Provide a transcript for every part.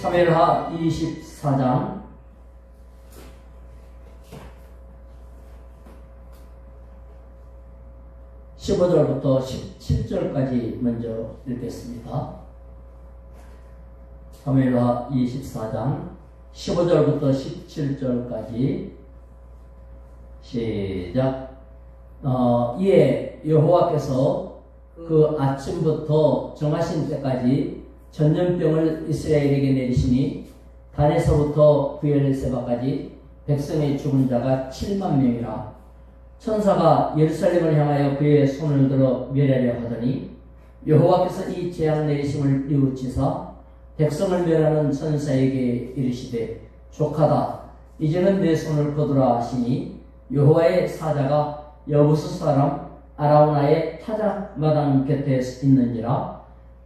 사무엘하 24장 15절부터 17절까지 먼저 읽겠습니다. 사무엘하 24장 15절부터 17절까지 시작. 이에 여호와께서 그 아침부터 정하신 때까지 전염병을 이스라엘에게 내리시니 단에서부터 브엘세바까지 백성의 죽은 자가 7만 명이라. 천사가 예루살렘을 향하여 그의 손을 들어 멸하려 하더니 여호와께서 이 재앙 내리심을 뉘우치사 백성을 멸하는 천사에게 이르시되 족하다. 이제는 내 손을 거두라 하시니 여호와의 사자가 여부스 사람 아라우나의 타작마당 곁에 있는지라.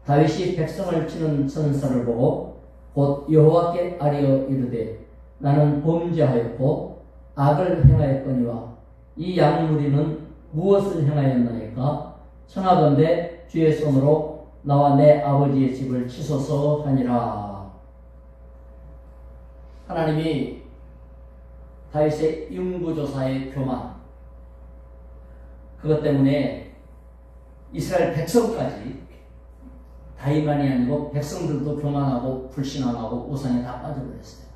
다윗이 백성을 치는 천사를 보고 곧 여호와께 아뢰어 이르되 나는 범죄하였고 악을 행하였거니와 이 양무리는 무엇을 행하였나이까? 청하건대 주의 손으로 나와 내 아버지의 집을 치소서 하니라. 하나님이 다윗의 인구조사의 교만, 그것 때문에 이스라엘 백성까지, 다윗만이 아니고 백성들도 교만하고 불신앙하고 우상에 다 빠져버렸어요.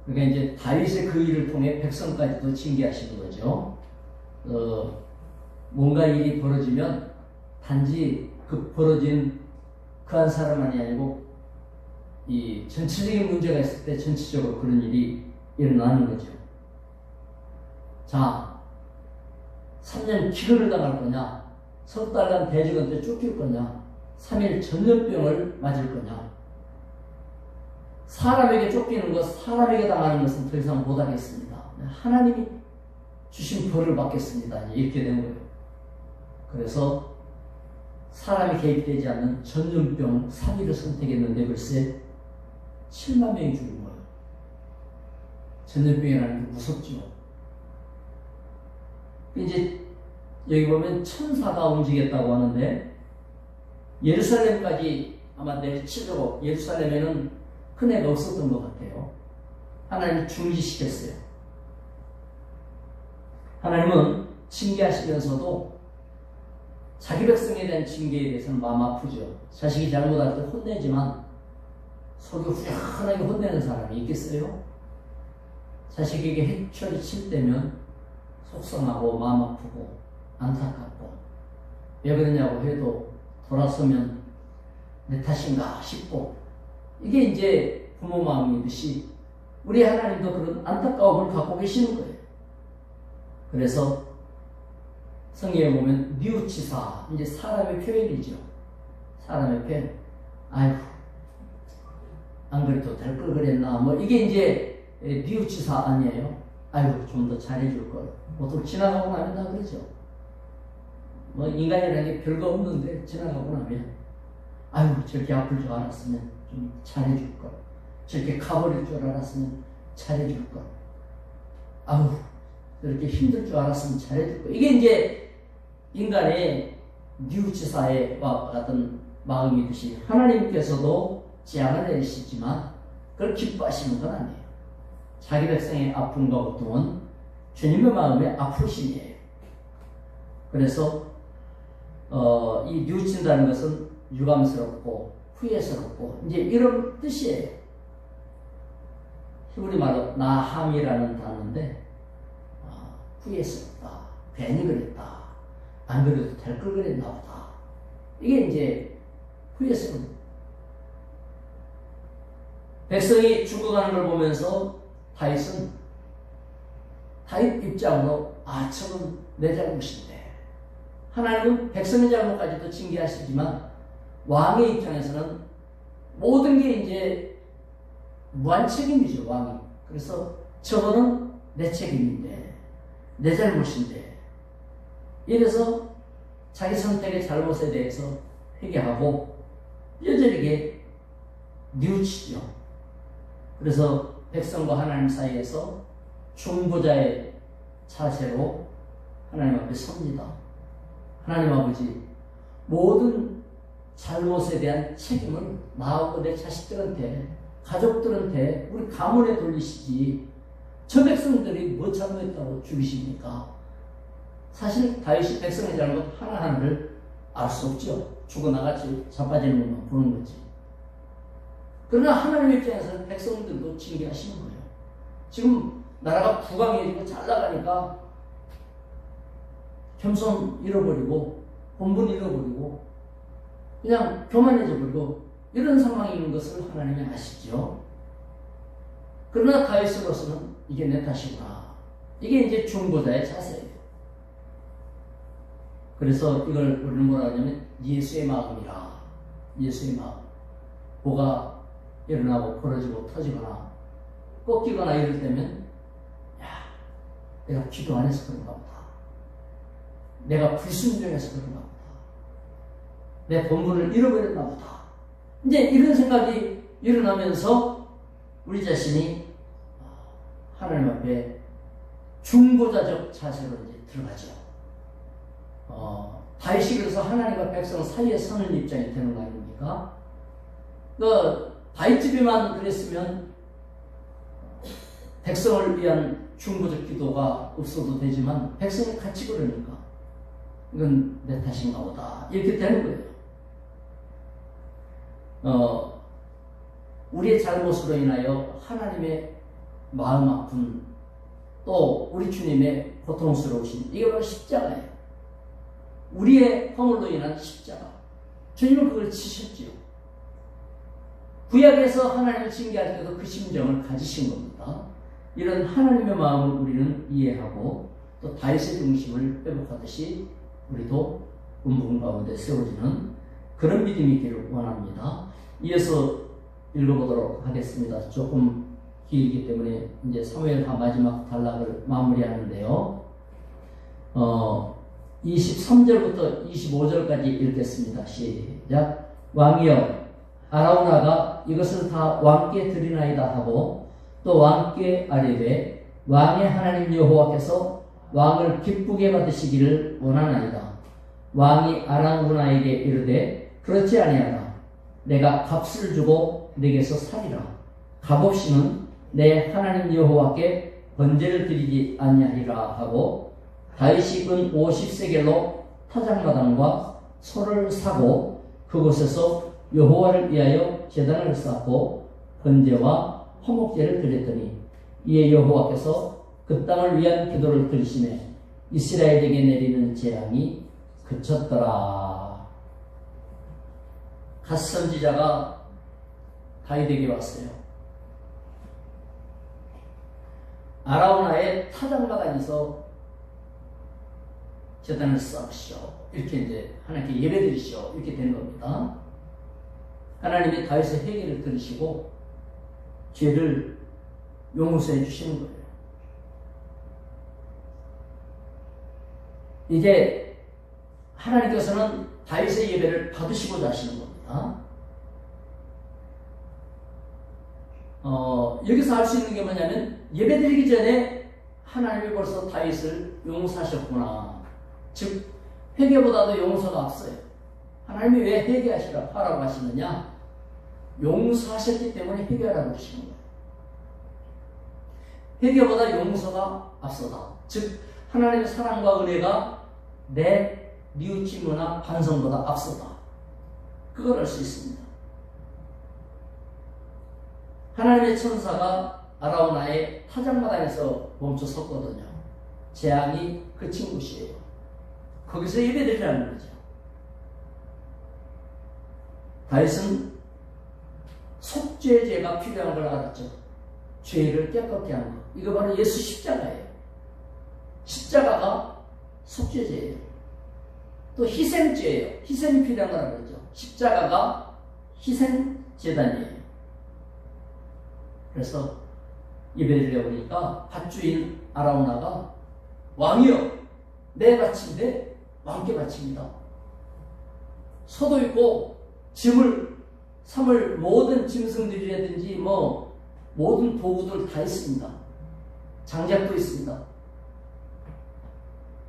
그러니까 이제 다윗의 그 일을 통해 백성까지도 징계하시는 거죠. 뭔가 일이 벌어지면 단지 그 벌어진 그 한 사람만이 아니고 이 전체적인 문제가 있을 때 전체적으로 그런 일이 일어나는 거죠. 자, 3년 기근을 당할 거냐, 석 달간 대지건 때 쫓길 거냐, 3일 전염병을 맞을 거냐. 사람에게 쫓기는 것, 사람에게 당하는 것은 더 이상 못하겠습니다. 하나님이 주신 벌을 받겠습니다. 이렇게 된 거예요. 그래서 사람이 개입되지 않는 전염병 3위를 선택했는데 글쎄 7만 명이 죽은 거예요. 전염병이라는 게 무섭죠. 이제 여기 보면 천사가 움직였다고 하는데 예루살렘까지 아마 내리치도록, 예루살렘에는 큰 애가 없었던 것 같아요. 하나님이 중지시켰어요. 하나님은 징계하시면서도 자기 백성에 대한 징계에 대해서는 마음 아프죠. 자식이 잘못할 때 혼내지만 속이 후련하게 혼내는 사람이 있겠어요? 자식에게 해초리 칠 때면 속상하고 마음 아프고 안타깝고 왜 그러냐고 해도 돌아서면 내 탓인가 싶고, 이게 이제 부모 마음이듯이 우리 하나님도 그런 안타까움을 갖고 계시는 거예요. 그래서 성경에 보면 뉘우치사, 이제 사람의 표현이죠. 사람의 표현. 아이고, 안 그래도 될 걸 그랬나. 뭐 이게 이제 뉘우치사 아니에요. 아이고, 좀 더 잘해줄 걸. 보통 지나가고 나면 다 그러죠. 뭐 인간이라는 게 별거 없는데 지나가고 나면 아이고, 저렇게 아플 줄 알았으면 좀 잘해줄 걸. 저렇게 가버릴 줄 알았으면 잘해줄 걸. 아우, 저렇게 힘들 줄 알았으면 잘해줄 걸. 이게 이제 인간의 뉘우치사의 같은 마음이듯이 하나님께서도 재앙을 내리시지만 그걸 기뻐하시는 건 아니에요. 자기 백성의 아픔과 고통은 주님의 마음의 아프심이에요. 그래서 이 뉘우친다는 것은 유감스럽고 후회스럽고 이제 이런 뜻이에요. 히브리 말로 나함이라는 단어인데 후회스럽다, 괜히 그랬다, 안 그래도 될 걸 그랬나 보다. 이게 이제 후회스럽다. 백성이 죽어가는 걸 보면서 다윗은 다윗 입장으로 저건 내 잘못인데, 하나님은 백성의 잘못까지도 징계하시지만 왕의 입장에서는 모든 게 이제 무한 책임이죠, 왕이. 그래서 저거는 내 책임인데, 내 잘못인데, 이래서 자기 선택의 잘못에 대해서 회개하고 뼈저리게 뉘우치죠. 그래서 백성과 하나님 사이에서 중보자의 자세로 하나님 앞에 섭니다. 하나님 아버지, 모든 잘못에 대한 책임을 나하고 내 자식들한테, 가족들한테, 우리 가문에 돌리시지. 저 백성들이 뭐 잘못했다고 죽이십니까? 사실 다윗이 백성의 잘못 하나하나를 알 수 없죠. 죽어나같이 자빠지는 것만 보는 거지. 그러나 하나님 입장에서는 백성들도 징계하시는 거예요. 지금 나라가 부강해지고 잘 나가니까 겸손 잃어버리고 본분 잃어버리고 그냥 교만해져 버리고 이런 상황이 있는 것을 하나님이 아시죠. 그러나 다윗으로서는 이게 내 탓이구나. 이게 이제 중보자의 자세예요. 그래서 이걸 우리는 뭐라 하냐면 예수의 마음이라. 예수의 마음. 뭐가 일어나고 벌어지고 터지거나 꺾이거나 이럴 때면 내가 기도 안 해서 그런가 보다. 내가 불순종해서 그런가 보다. 내 본분을 잃어버렸나 보다. 이제 이런 생각이 일어나면서 우리 자신이 하나님 앞에 중보자적 자세로 이제 들어가죠. 다윗이 그래서 하나님과 백성 사이에 서는 입장이 되는 거 아닙니까? 다윗 집에만 그랬으면 백성을 위한 중보적 기도가 없어도 되지만 백성이 같이 그러니까 이건 내 탓인가 보다 이렇게 되는 거예요. 우리의 잘못으로 인하여 하나님의 마음 아픈 또 우리 주님의 고통스러우신 이게 바로 십자가예요. 우리의 허물로 인한 십자가. 주님은 그걸 지셨지요. 구약에서 하나님을 징계할 때도 그 심정을 가지신 겁니다. 이런 하나님의 마음을 우리는 이해하고 또 다윗의 중심을 회복하듯이 우리도 음부 가운데 세워지는 그런 믿음이 있기를 원합니다. 이어서 읽어보도록 하겠습니다. 조금 길기 때문에 이제 사무엘하 마지막 단락을 마무리하는데요. 23절부터 25절까지 읽겠습니다. 시작. 왕이여, 아라우나가 이것을 다 왕께 드리나이다 하고 또 왕께 아뢰되 왕의 하나님 여호와께서 왕을 기쁘게 받으시기를 원하나이다. 왕이 아라우나에게 이르되 그렇지 아니하라. 내가 값을 주고 내게서 살리라. 값없이는 내 하나님 여호와께 번제를 드리지 아니하리라 하고 다윗이 은 50세겔로 타작마당과 소를 사고 그곳에서 여호와를 위하여 제단을 쌓고 번제와 화목제를 드렸더니 이에 여호와께서 그 땅을 위한 기도를 들으시매 이스라엘에게 내리는 재앙이 그쳤더라. 갓 선지자가 다윗에게 왔어요. 아라우나의 타작마당에서 제단을 쌓으시오. 이렇게 이제 하나님께 예배드리시오. 이렇게 된 겁니다. 하나님이 다윗의 회개를 들으시고 죄를 용서해 주시는 거예요. 이제 하나님께서는 다윗의 예배를 받으시고자 하시는 겁니다. 여기서 알 수 있는 게 뭐냐면 예배드리기 전에 하나님이 벌써 다윗을 용서하셨구나. 즉 회개보다도 용서가 앞서요. 하나님이 왜 회개하라고 하시느냐? 용서하셨기 때문에 회개하라고 하시는 거예요. 회개보다 용서가 앞서다. 즉 하나님의 사랑과 은혜가 내 뉘우침이나 반성보다 앞서다. 그걸 알 수 있습니다. 하나님의 천사가 아라우나의 타작마당에서 멈춰 섰거든요. 재앙이 그친 곳이에요. 거기서 예배드리라는 거죠. 다윗은 속죄제가 필요한 걸 알았죠. 죄를 깨끗게 하는 것. 이거 바로 예수 십자가예요. 십자가가 속죄제예요. 또 희생죄예요. 희생이 필요한 거라고 그러죠. 십자가가 희생제단이에요. 그래서 예배드리려고 하니까 밭주인 아라우나가 왕이여 내 밭인데 왕께 바칩니다. 소도 있고 짐을 삼을 모든 짐승들이라든지 모든 도구들 다 있습니다. 장작도 있습니다.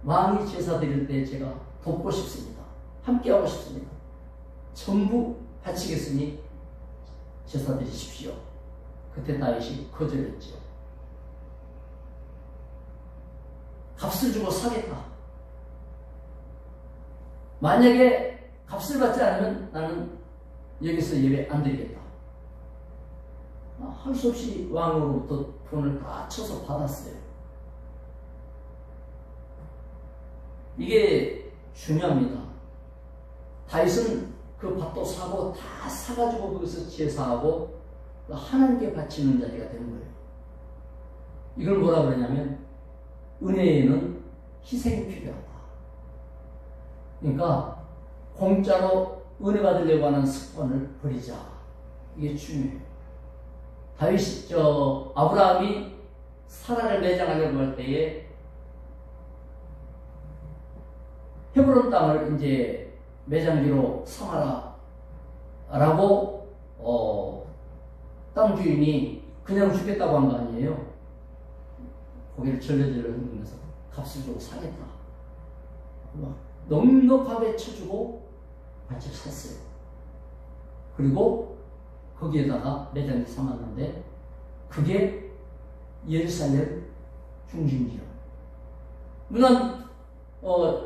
왕이 제사 드릴 때 제가 돕고 싶습니다. 함께하고 싶습니다. 전부 바치겠으니 제사 드리십시오. 그때 다윗이 거절했죠. 값을 주고 사겠다. 만약에 값을 받지 않으면 나는 여기서 예배 안 드리겠다. 할 수 없이 왕으로부터 돈을 다 쳐서 받았어요. 이게 중요합니다. 다윗은 그 밭도 사고 다 사가지고 거기서 제사하고 하나님께 바치는 자리가 되는 거예요. 이걸 뭐라 그러냐면 은혜에는 희생이 필요하다. 그러니까 공짜로 은혜 받으려고 하는 습관을 버리자. 이게 중요해요. 아브라함이 사라를 매장하려고 할 때에 헤브론 땅을 이제 매장지로 삼아라라고 땅 주인이 그냥 주겠다고 한 거 아니에요. 고개를 절레절레 흔들면서 값을 주고 사겠다. 넉넉하게 쳐주고 밭을 샀어요. 그리고 거기에다가 매장지 삼았는데 그게 예루살렘 중심지요. 물론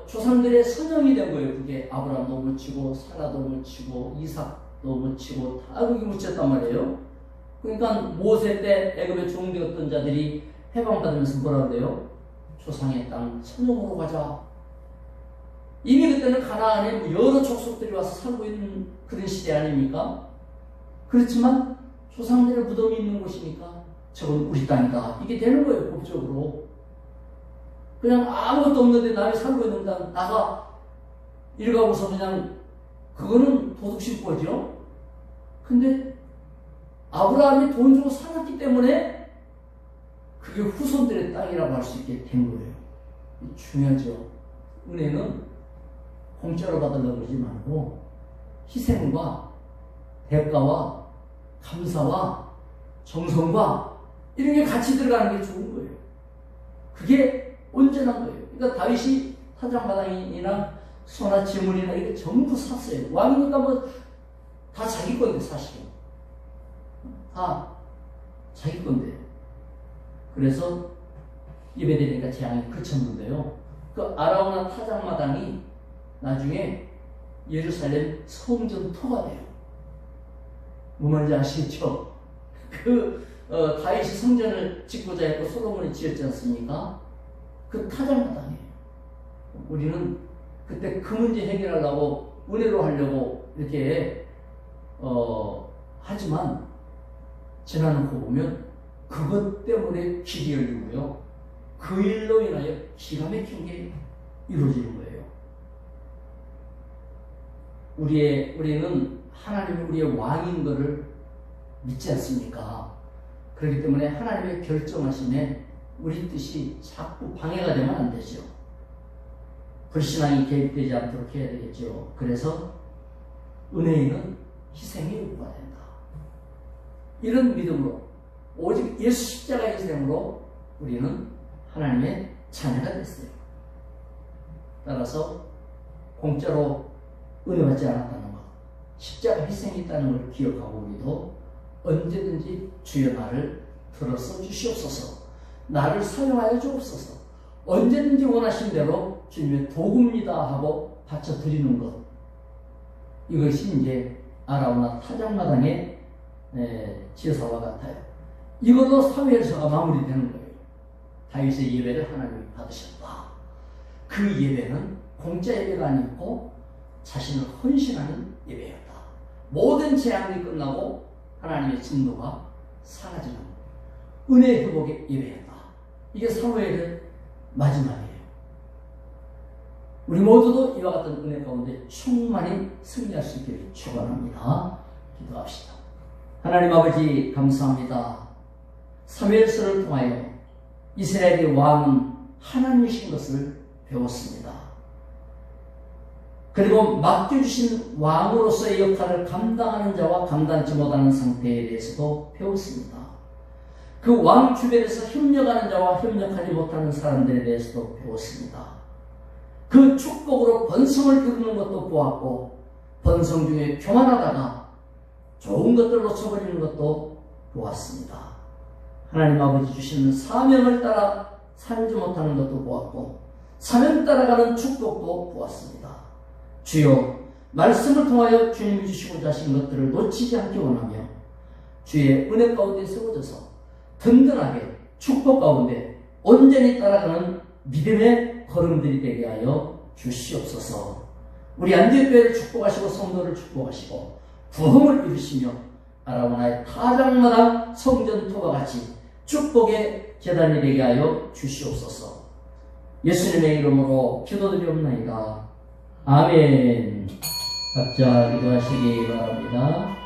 조상들의 선영이 된 거예요. 그게 아브라함도 묻히고 사라도 묻히고 이삭도 묻히고 다 거기 묻혔단 말이에요. 그러니까 모세 때 애굽에 종되었던 자들이 해방받으면서 뭐라 그래요? 조상의 땅 선영으로 가자. 이미 그때는 가나안에 여러 족속들이 와서 살고 있는 그런 시대 아닙니까? 그렇지만 조상들의 무덤이 있는 곳이니까 저건 우리 땅이다. 이게 되는 거예요. 법적으로. 그냥 아무것도 없는데 남이 살고 있는 땅 나가 일가고서 그냥 그거는 도둑심보죠. 근데 아브라함이 돈 주고 사놨기 때문에 그게 후손들의 땅이라고 할 수 있게 된 거예요. 중요하죠. 은혜는 공짜로 받으려고 그러지 말고 희생과 대가와 감사와 정성과 이런 게 같이 들어가는 게 좋은 거예요. 그게 온전한 거예요. 그러니까 다윗이 타작마당이나 소나 재물이나 이게 전부 샀어요. 왕이니까 뭐 다 자기 건데 사실은 다 자기 건데. 그래서 예배드리니까 재앙이 그쳤는데요. 그 아라우나 타작마당이 나중에 예루살렘 성전토가 돼요. 뭐 말인지 아시겠죠? 다윗이 성전을 짓고자 했고 솔로몬이 지었지 않습니까? 그 타작마당이에요. 우리는 그때 그 문제 해결하려고 은혜로 하려고 이렇게 하지만 지나놓고 보면 그것 때문에 길이 열리고요. 그 일로 인하여 기가 막힌 게 이루어지는 거예요. 우리는 하나님이 우리의 왕인 것을 믿지 않습니까? 그렇기 때문에 하나님의 결정하심에 우리 뜻이 자꾸 방해가 되면 안 되죠. 불신앙이 개입되지 않도록 해야 되겠죠. 그래서 은혜에는 희생이 요구가 된다. 이런 믿음으로 오직 예수 십자가의 희생으로 우리는 하나님의 자녀가 됐어요. 따라서 공짜로 은혜 받지 않았다는 것, 십자가 희생이 있다는 걸 기억하고 우리도 언제든지 주여 나를 들어서 주시옵소서, 나를 사용하여 주옵소서, 언제든지 원하신 대로 주님의 도구입니다 하고 바쳐 드리는 것, 이것이 이제 아라우나 타작마당의 제사와 같아요. 이걸로 사회에서가 마무리되는 거예요. 다윗의 예배를 하나님이 받으셨다. 그 예배는 공짜 예배가 아니고 자신을 헌신하는 예배였다. 모든 재앙이 끝나고 하나님의 진노가 사라지는 은혜의 회복의 예배였다. 이게 사무엘의 마지막이에요. 우리 모두도 이와 같은 은혜 가운데 충만히 승리할 수 있기를 축원합니다. 기도합시다. 하나님 아버지 감사합니다. 사무엘서를 통하여 이스라엘의 왕은 하나님이신 것을 배웠습니다. 그리고 맡겨주신 왕으로서의 역할을 감당하는 자와 감당치 못하는 상태에 대해서도 배웠습니다. 그 왕 주변에서 협력하는 자와 협력하지 못하는 사람들에 대해서도 배웠습니다. 그 축복으로 번성을 이루는 것도 보았고 번성 중에 교만하다가 좋은 것들 놓쳐버리는 것도 보았습니다. 하나님 아버지 주시는 사명을 따라 살지 못하는 것도 보았고 사명 따라가는 축복도 보았습니다. 주여, 말씀을 통하여 주님이 주시고자 하신 것들을 놓치지 않기 원하며 주의 은혜 가운데 세워져서 든든하게 축복 가운데 온전히 따라가는 믿음의 걸음들이 되게 하여 주시옵소서. 우리 안디옥교회를 축복하시고 성도를 축복하시고 부흥을 이루시며 아라보나의 타작마당 성전토와 같이 축복의 제단이 되게 하여 주시옵소서. 예수님의 이름으로 기도드리옵나이다. 아멘. 각자 기도하시기 바랍니다.